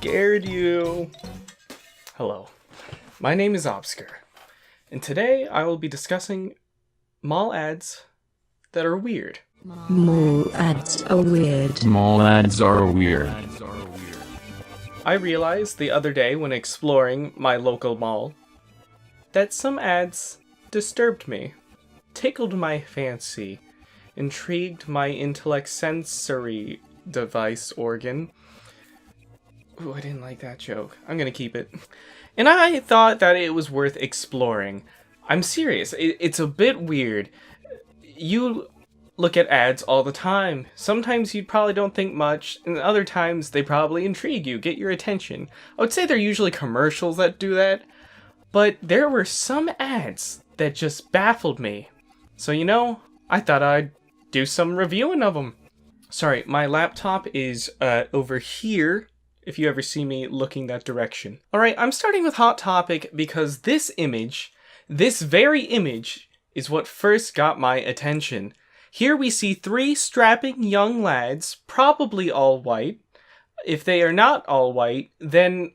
scared you. Hello, my name is Obscur, and today I will be discussing mall ads that are weird. Mall ads are weird. Mall ads are weird. I realized the other day when exploring my local mall that some ads disturbed me, tickled my fancy, intrigued my intellect sensory device organ. Ooh, I didn't like that joke. I'm gonna keep it. And I thought that it was worth exploring. I'm serious. It's a bit weird. You look at ads all the time. Sometimes you probably don't think much, and other times they probably intrigue you, get your attention. I would say they're usually commercials that do that, but there were some ads that just baffled me. So, I thought I'd do some reviewing of them. Sorry, my laptop is over here, if you ever see me looking that direction. Alright, I'm starting with Hot Topic because this very image, is what first got my attention. Here we see 3 strapping young lads, probably all white. If they are not all white, then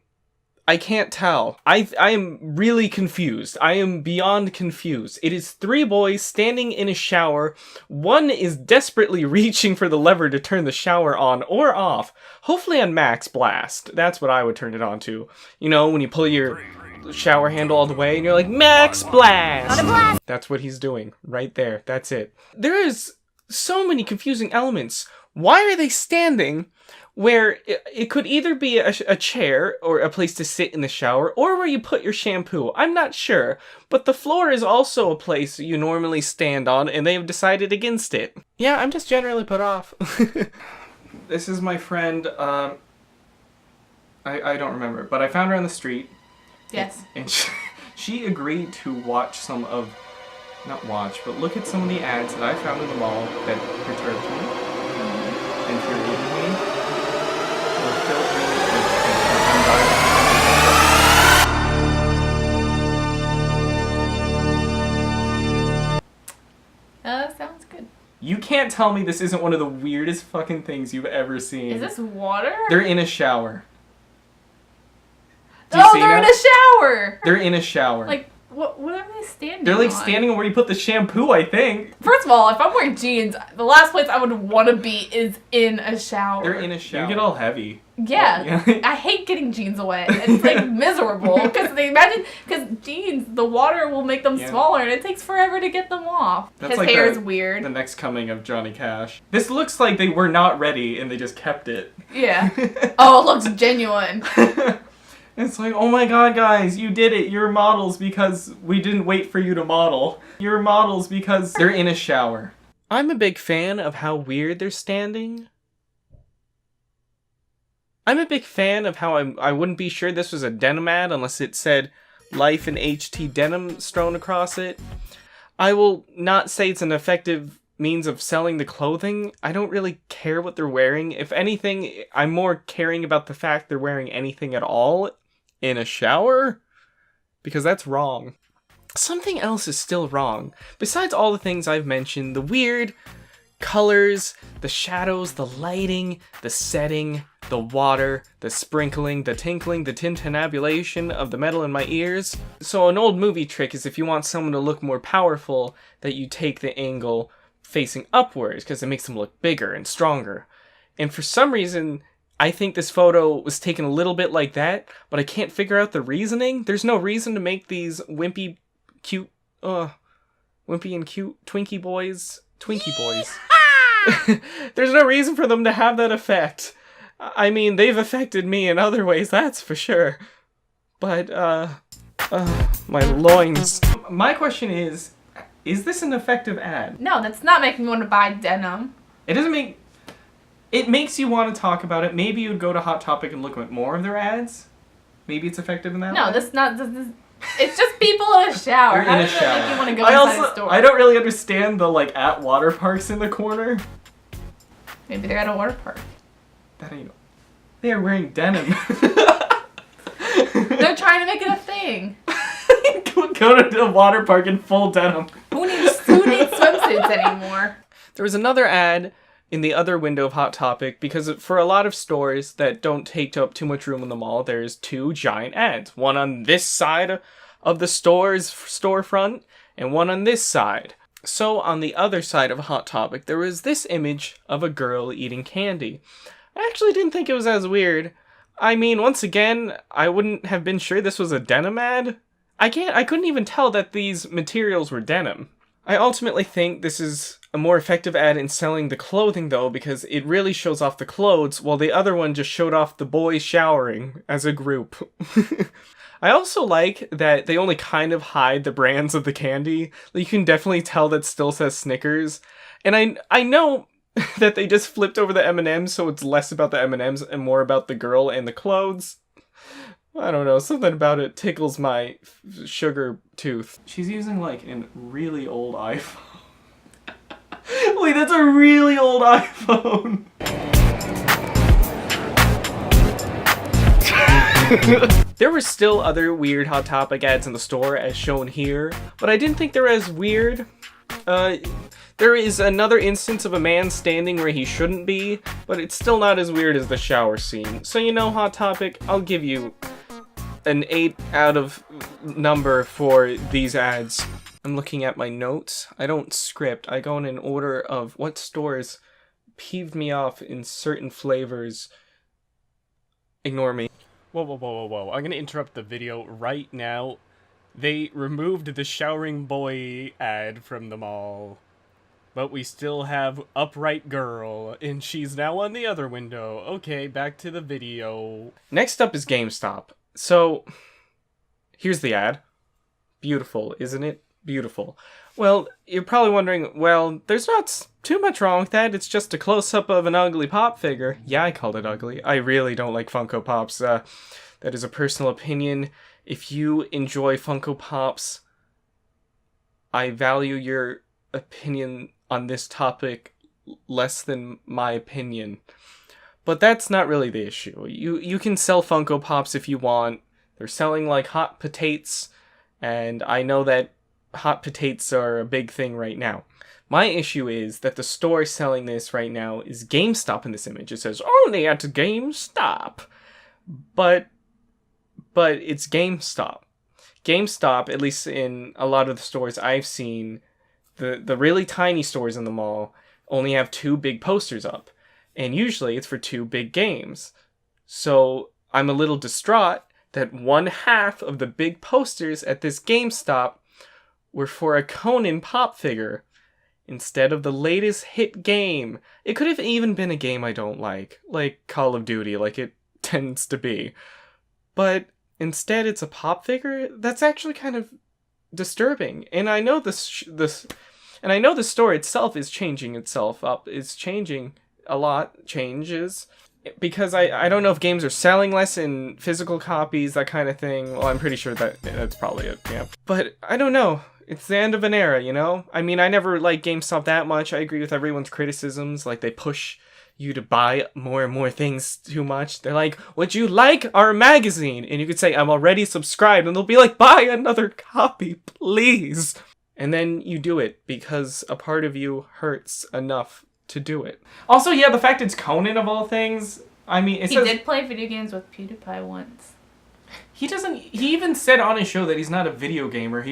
I can't tell. I am really confused. I am beyond confused. It is 3 boys standing in a shower. One is desperately reaching for the lever to turn the shower on or off. Hopefully on max blast. That's what I would turn it on to. When you pull your shower handle all the way and you're like, max blast! That's what he's doing right there. That's it. There is so many confusing elements. Why are they standing where it could either be a chair or a place to sit in the shower or where you put your shampoo? I'm not sure, but the floor is also a place you normally stand on and they have decided against it. Yeah, I'm just generally put off. This is my friend, I don't remember, but I found her on the street. Yes. And she agreed to watch some of, not watch, but look at some of the ads that I found in the mall that perturbed me, infuriated me, or filled me with Sounds good. You can't tell me this isn't one of the weirdest fucking things you've ever seen. Is this water? They're in a shower. Oh, they're in a shower! They're in a shower. Like, what are they standing They're like on? standing where you put the shampoo, I think. First of all, if I'm wearing jeans, the last place I would want to be is in a shower. They're in a shower. You get all heavy. Yeah. I hate getting jeans wet. It's like miserable. Because jeans, the water will make them smaller and it takes forever to get them off. That's His like hair is weird. The next coming of Johnny Cash. This looks like they were not ready and they just kept it. Yeah. Oh, it looks genuine. It's like, oh my god, guys, you did it. You're models because we didn't wait for you to model. You're models because they're in a shower. I'm a big fan of how weird they're standing. I'm a big fan of how I wouldn't be sure this was a denim ad unless it said Life in HT Denim strewn across it. I will not say it's an effective means of selling the clothing. I don't really care what they're wearing. If anything, I'm more caring about the fact they're wearing anything at all in a shower, because that's wrong. Something else is still wrong. Besides all the things I've mentioned, the weird colors, the shadows, the lighting, the setting, the water, the sprinkling, the tinkling, the tintinnabulation of the metal in my ears. So an old movie trick is if you want someone to look more powerful, that you take the angle facing upwards, because it makes them look bigger and stronger. And for some reason, I think this photo was taken a little bit like that, but I can't figure out the reasoning. There's no reason to make these wimpy and cute Twinkie boys. There's no reason for them to have that effect. I mean, they've affected me in other ways, that's for sure. But, my loins. My question is this an effective ad? No, that's not making me want to buy denim. It makes you want to talk about it. Maybe you'd go to Hot Topic and look at more of their ads. Maybe it's effective in that way. No, it's just people in a shower. They're in a shower. How does that make you want to go inside a store? I don't really understand the, at water parks in the corner. Maybe they're at a water park. That ain't... They are wearing denim. They're trying to make it a thing. Go to a water park in full denim. Who needs swimsuits anymore? There was another ad in the other window of Hot Topic, because for a lot of stores that don't take up too much room in the mall, there's two giant ads. One on this side of the store's storefront, and one on this side. So on the other side of Hot Topic, there was this image of a girl eating candy. I actually didn't think it was as weird. I mean, once again, I wouldn't have been sure this was a denim ad. I couldn't even tell that these materials were denim. I ultimately think this is a more effective ad in selling the clothing though, because it really shows off the clothes, while the other one just showed off the boys showering as a group. I also like that they only kind of hide the brands of the candy. You can definitely tell that still says Snickers. And I know that they just flipped over the M&Ms, so it's less about the M&Ms and more about the girl and the clothes. I don't know, something about it tickles my sugar tooth. She's using like a really old iPhone. Wait, that's a really old iPhone. There were still other weird Hot Topic ads in the store as shown here, but I didn't think they were as weird. There is another instance of a man standing where he shouldn't be, but it's still not as weird as the shower scene. So you know, Hot Topic, I'll give you an 8 out of number for these ads. I'm looking at my notes. I don't script. I go in an order of what stores peeved me off in certain flavors. Ignore me. Whoa, whoa, whoa, whoa, whoa. I'm gonna interrupt the video right now. They removed the showering boy ad from the mall. But we still have Upright Girl, and she's now on the other window. Okay, back to the video. Next up is GameStop. So, here's the ad. Beautiful, isn't it? Beautiful. Well, you're probably wondering, well, there's not too much wrong with that. It's just a close-up of an ugly pop figure. Yeah, I called it ugly. I really don't like Funko Pops. That is a personal opinion. If you enjoy Funko Pops, I value your opinion on this topic less than my opinion. But that's not really the issue. You can sell Funko Pops if you want. They're selling like hot potatoes, and I know that hot potatoes are a big thing right now. My issue is that the store selling this right now is GameStop in this image. It says, only at GameStop. But it's GameStop. GameStop, at least in a lot of the stores I've seen, the really tiny stores in the mall only have 2 big posters up. And usually it's for 2 big games. So I'm a little distraught that 1/2 of the big posters at this GameStop were for a Conan pop figure instead of the latest hit game. It could have even been a game I don't like Call of Duty, like it tends to be. But instead it's a pop figure? That's actually kind of disturbing. And I know the store itself is changing itself up. It's changing a lot, changes. Because I don't know if games are selling less in physical copies, that kind of thing. Well, I'm pretty sure that's probably it, yeah. But I don't know. It's the end of an era, you know? I mean, I never liked GameStop that much. I agree with everyone's criticisms. Like, they push you to buy more and more things too much. They're like, would you like our magazine? And you could say, I'm already subscribed. And they'll be like, buy another copy, please. And then you do it because a part of you hurts enough to do it. Also, yeah, the fact it's Conan of all things. I mean, he did play video games with PewDiePie once. He even said on his show that he's not a video gamer.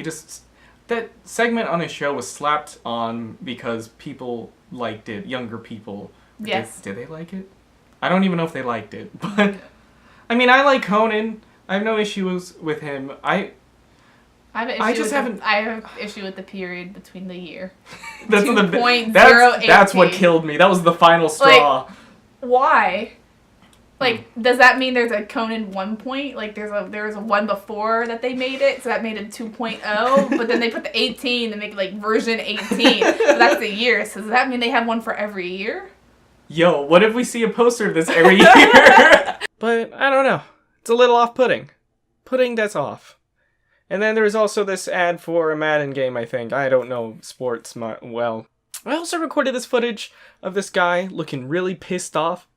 That segment on his show was slapped on because people liked it, younger people. Yes. Did they like it? I don't even know if they liked it, but I mean, I like Conan. I have no issues with him. I have an issue with the period between the year. That's what killed me. That was the final straw. Like, why? Like, does that mean there's a Conan 1 point? Like, there was a 1 before that they made it, so that made it 2.0, but then they put the 18 and make it, like, version 18. So that's the year. So does that mean they have one for every year? Yo, what if we see a poster of this every year? But, I don't know. It's a little off-putting. Putting that's off. And then there was also this ad for a Madden game, I think. I don't know sports well. I also recorded this footage of this guy looking really pissed off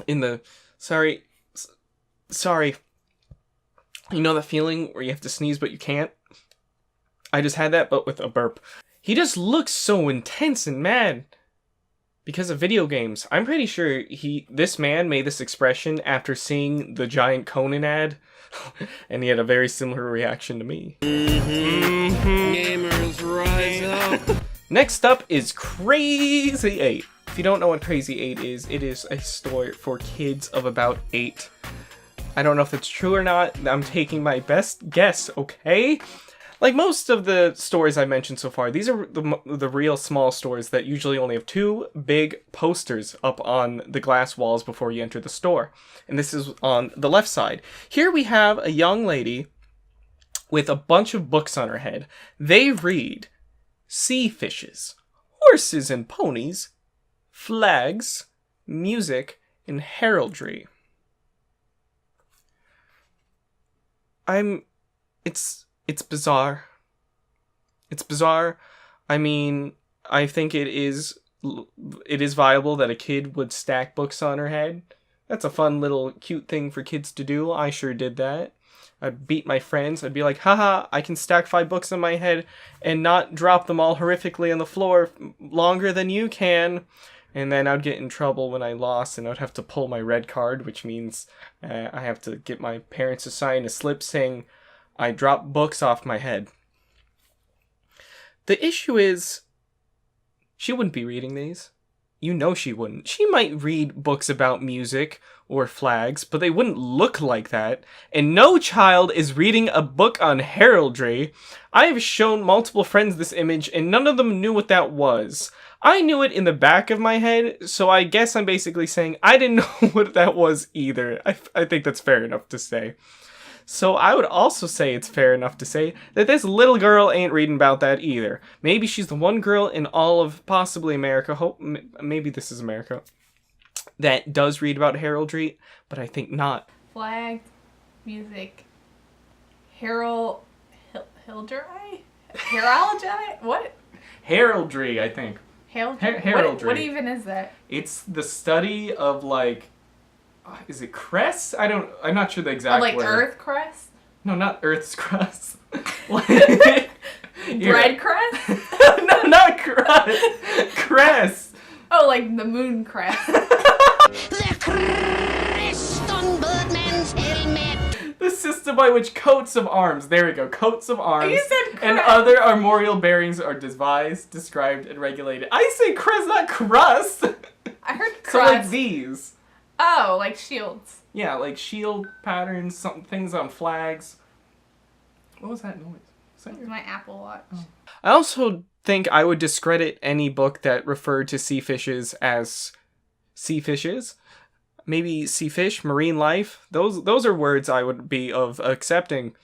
in the... Sorry. You know that feeling where you have to sneeze but you can't? I just had that, but with a burp. He just looks so intense and mad. because of video games. I'm pretty sure this man made this expression after seeing the giant Conan ad, and he had a very similar reaction to me. Gamers rise up. Next up is Crazy 8. If you don't know what Crazy 8 is, it is a store for kids of about 8. I don't know if it's true or not. I'm taking my best guess, okay? Like most of the stores I mentioned so far, these are the real small stores that usually only have 2 big posters up on the glass walls before you enter the store. And this is on the left side. Here we have a young lady with a bunch of books on her head. They read sea fishes, horses and ponies, flags, music, and heraldry. It's bizarre. It's bizarre. I mean, I think it is viable that a kid would stack books on her head. That's a fun little cute thing for kids to do. I sure did that. I'd beat my friends. I'd be like, haha, I can stack 5 books on my head and not drop them all horrifically on the floor longer than you can. And then I'd get in trouble when I lost, and I'd have to pull my red card, which means I have to get my parents to sign a slip saying I dropped books off my head. The issue is, she wouldn't be reading these. You know she wouldn't. She might read books about music or flags, but they wouldn't look like that. And no child is reading a book on heraldry. I have shown multiple friends this image, and none of them knew what that was. I knew it in the back of my head, so I guess I'm basically saying I didn't know what that was either. I think that's fair enough to say. So I would also say it's fair enough to say that this little girl ain't reading about that either. Maybe she's the one girl in all of possibly America, maybe this is America, that does read about heraldry, but I think not. Flag, music, heraldry? What? Heraldry, I think. Heraldry. What even is that? It's the study of, like, is it crest? I'm not sure the exact word. Like earth crest? No, not Earth's crust. Bread crest? No, not crust. Crest. Oh, like the moon crest. The crest on Birdman's helmet. The system by which coats of arms, there we go, coats of arms You said crest. and other armorial bearings are devised, described, and regulated. I say crest, not crust. I heard crest. So like these. Oh, like shields. Yeah, like shield patterns, some things on flags. What was that noise? Was that your... My Apple Watch. Oh. I also think I would discredit any book that referred to sea fishes as sea fishes. Maybe sea fish, marine life. Those are words I would be of accepting.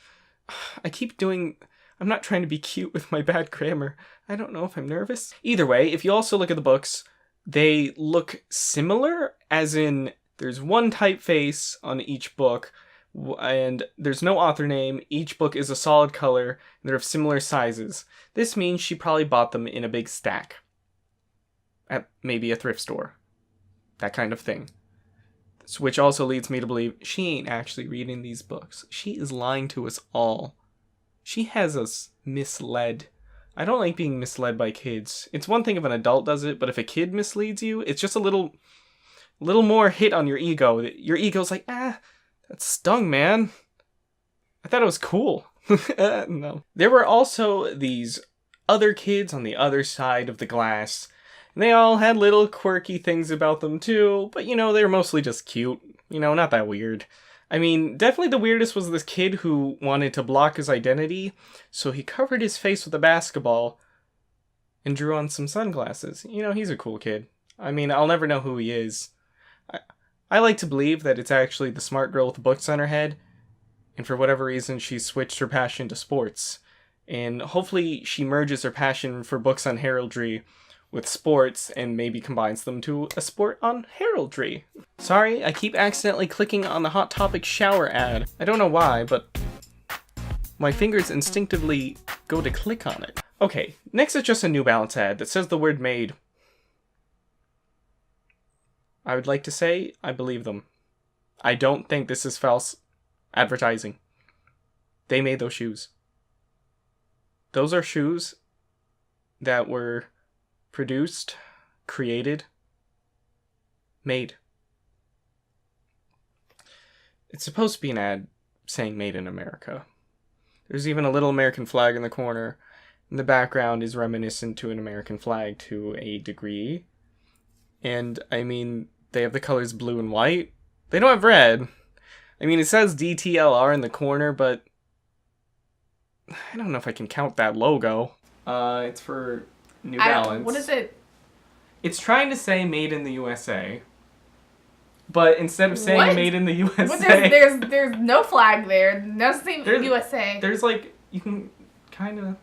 I'm not trying to be cute with my bad grammar. I don't know if I'm nervous. Either way, if you also look at the books, they look similar, as in there's one typeface on each book, and there's no author name. Each book is a solid color, and they're of similar sizes. This means she probably bought them in a big stack. At maybe a thrift store. That kind of thing. Which also leads me to believe she ain't actually reading these books. She is lying to us all. She has us misled. I don't like being misled by kids. It's one thing if an adult does it, but if a kid misleads you, it's just a little more hit on your ego. Your ego's like, that stung, man. I thought it was cool. No. There were also these other kids on the other side of the glass, and they all had little quirky things about them too, but they were mostly just cute. Not that weird. I mean, definitely the weirdest was this kid who wanted to block his identity, so he covered his face with a basketball and drew on some sunglasses. He's a cool kid. I mean, I'll never know who he is. I like to believe that it's actually the smart girl with the books on her head, and for whatever reason, she switched her passion to sports. And hopefully she merges her passion for books on heraldry with sports and maybe combines them to a sport on heraldry. Sorry, I keep accidentally clicking on the Hot Topic shower ad. I don't know why, but my fingers instinctively go to click on it. Okay, next is just a New Balance ad that says the word made. I would like to say I believe them. I don't think this is false advertising. They made those shoes. Those are shoes that were produced, created, Made. It's supposed to be an ad saying Made in America. There's even a little American flag in the corner. And the background is reminiscent to an American flag to a degree. And, I mean, they have the colors blue and white. They don't have red. I mean, it says DTLR in the corner, but I don't know if I can count that logo. It's for New Balance. What is it? It's trying to say Made in the USA. But instead of saying What? Made in the USA... Well, there's no flag there. Nothing USA. There's like, you can kind of...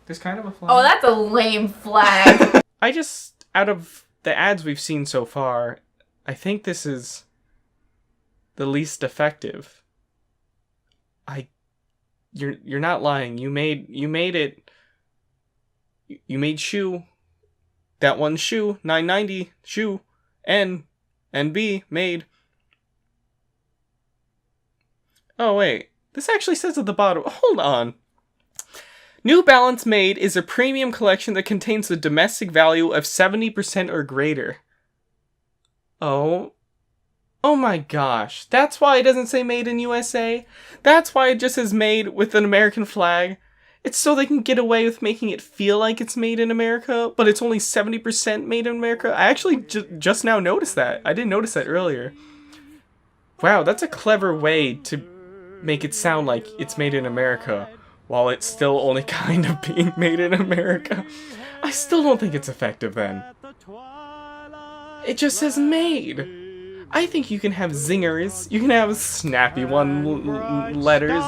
There's kind of a flag. Oh, that's a lame flag. I just, out of the ads we've seen so far, I think this is the least effective. You're not lying. You made it. You made shoe. That one shoe, $9.90 shoe, NB made. Oh wait, this actually says at the bottom. Hold on. New Balance Made is a premium collection that contains a domestic value of 70% or greater. Oh my gosh. That's why it doesn't say Made in USA? That's why it just says Made with an American flag? It's so they can get away with making it feel like it's made in America, but it's only 70% made in America? I actually just now noticed that. I didn't notice that earlier. Wow, that's a clever way to make it sound like it's made in America, while it's still only kind of being made in America. I still don't think it's effective then. It just says made. I think you can have zingers, you can have snappy letters.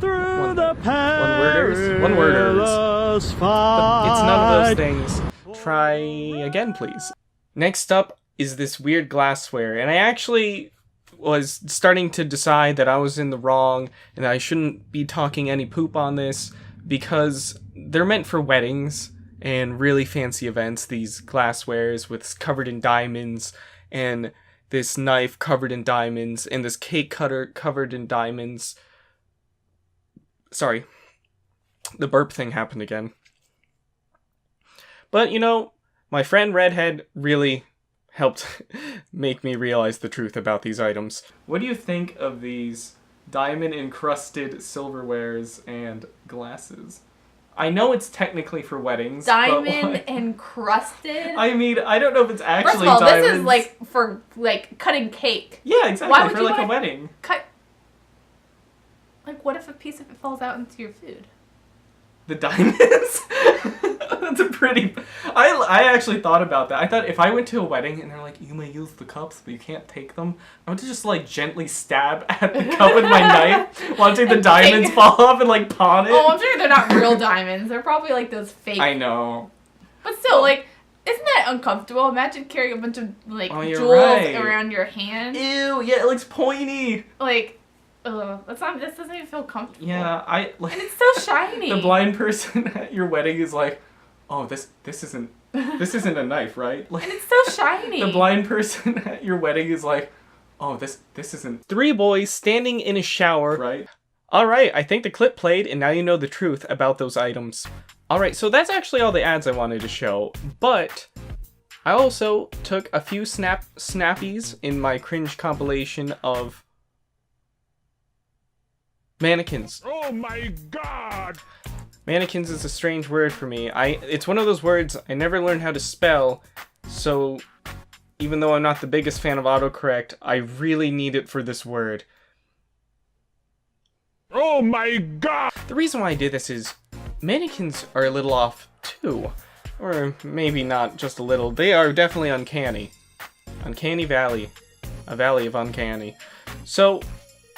One-worders. But it's none of those things. Try again, please. Next up is this weird glassware, and I actually was starting to decide that I was in the wrong and I shouldn't be talking any poop on this because they're meant for weddings and really fancy events, these glasswares with covered in diamonds and this knife covered in diamonds and this cake cutter covered in diamonds. Sorry, the burp thing happened again. But, you know, my friend Redhead really helped make me realize the truth about these items. What do you think of these diamond-encrusted silverwares and glasses? I know it's technically for weddings, Diamond-encrusted? I mean, I don't know if it's actually First of all, diamonds. this is like for like cutting cake. Yeah, exactly, Why would for you like a wanna wedding. Cut. Like, what if a piece of it falls out into your food? The diamonds? That's a pretty... I actually thought about that. I thought if I went to a wedding and they're like, you may use the cups, but you can't take them, I would just like gently stab at the cup with my knife, watching the diamonds fall off and like pawn it. Oh, I'm sure they're not real diamonds. They're probably like those fake. I know. But still, like, isn't that uncomfortable? Imagine carrying a bunch of like jewels right. around your hand. Ew, yeah, it looks pointy. Like, this doesn't even feel comfortable. Yeah, And it's so shiny. The blind person at your wedding is like, oh, this isn't a knife, right? Like, and it's so shiny. The blind person at your wedding is like, oh, this isn't... Three boys standing in a shower, right? Alright, I think the clip played, and now you know the truth about those items. Alright, so that's actually all the ads I wanted to show, but I also took a few snappies in my cringe compilation of mannequins. Oh my god! Mannequins is a strange word for me. It's one of those words I never learned how to spell, so even though I'm not the biggest fan of autocorrect, I really need it for this word. Oh my god! The reason why I did this is mannequins are a little off too. Or maybe not just a little. They are definitely uncanny. Uncanny Valley. A valley of uncanny. So,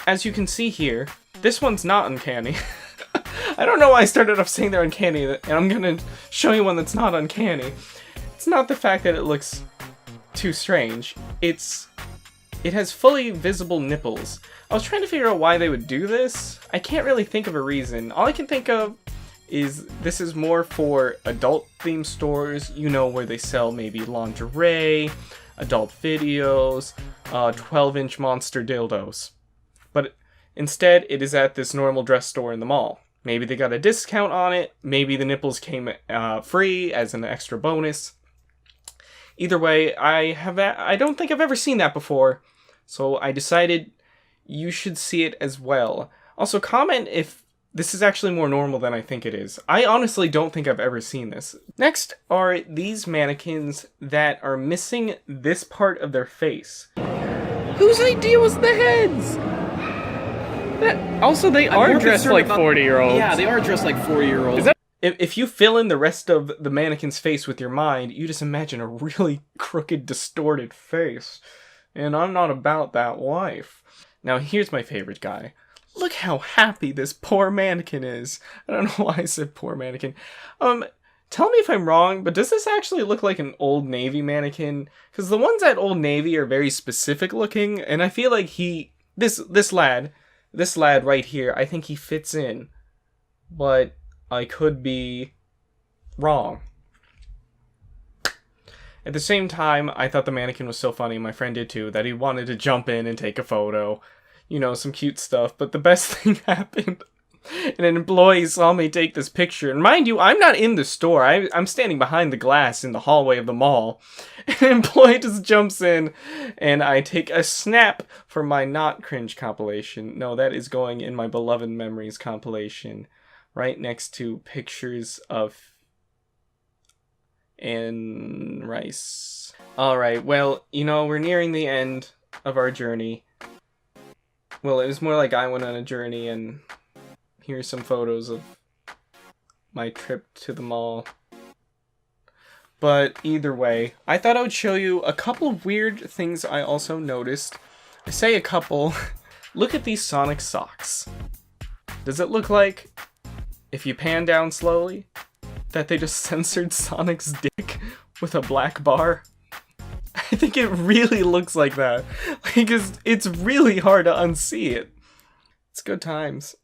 as you can see here, this one's not uncanny. I don't know why I started off saying they're uncanny, and I'm gonna show you one that's not uncanny. It's not the fact that it looks too strange. It has fully visible nipples. I was trying to figure out why they would do this. I can't really think of a reason. All I can think of is this is more for adult-themed stores, you know, where they sell maybe lingerie, adult videos, 12-inch monster dildos. But instead, it is at this normal dress store in the mall. Maybe they got a discount on it, maybe the nipples came free as an extra bonus. Either way, I don't think I've ever seen that before, so I decided you should see it as well. Also, comment if this is actually more normal than I think it is. I honestly don't think I've ever seen this. Next are these mannequins that are missing this part of their face. Whose idea was the heads? Also, they are dressed like 40-year-olds. Yeah, they are dressed like 40-year-olds. If you fill in the rest of the mannequin's face with your mind, you just imagine a really crooked, distorted face. And I'm not about that life. Now, here's my favorite guy. Look how happy this poor mannequin is. I don't know why I said poor mannequin. Tell me if I'm wrong, but does this actually look like an Old Navy mannequin? Because the ones at Old Navy are very specific looking, and I feel like this lad right here, I think he fits in. But I could be wrong. At the same time, I thought the mannequin was so funny, my friend did too, that he wanted to jump in and take a photo. You know, some cute stuff, but the best thing happened. And an employee saw me take this picture. And mind you, I'm not in the store. I'm standing behind the glass in the hallway of the mall. And an employee just jumps in, and I take a snap for my not cringe compilation. No, that is going in my beloved memories compilation. Right next to pictures of Anne Rice. Alright, well, you know, we're nearing the end of our journey. Well, it was more like I went on a journey, and here's some photos of my trip to the mall. But either way, I thought I would show you a couple of weird things I also noticed. I say a couple. Look at these Sonic socks. Does it look like, if you pan down slowly, that they just censored Sonic's dick with a black bar? I think it really looks like that. Like, it's really hard to unsee it. It's good times.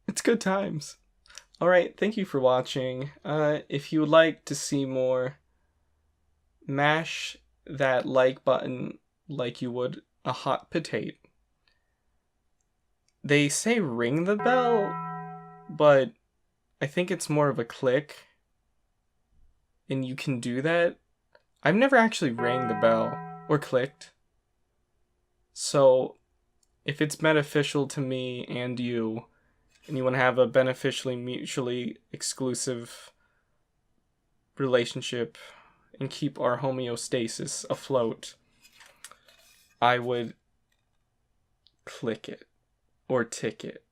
It's good times. Alright, thank you for watching. If you would like to see more, mash that like button like you would a hot potato. They say ring the bell, but I think it's more of a click. And you can do that. I've never actually rang the bell or clicked. So, if it's beneficial to me and you want to have a beneficially mutually exclusive relationship and keep our homeostasis afloat, I would click it or tick it.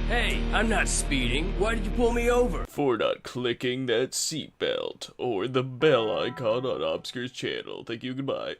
Hey, I'm not speeding. Why did you pull me over? For not clicking that seatbelt or the bell icon on Obscur's channel. Thank you, goodbye.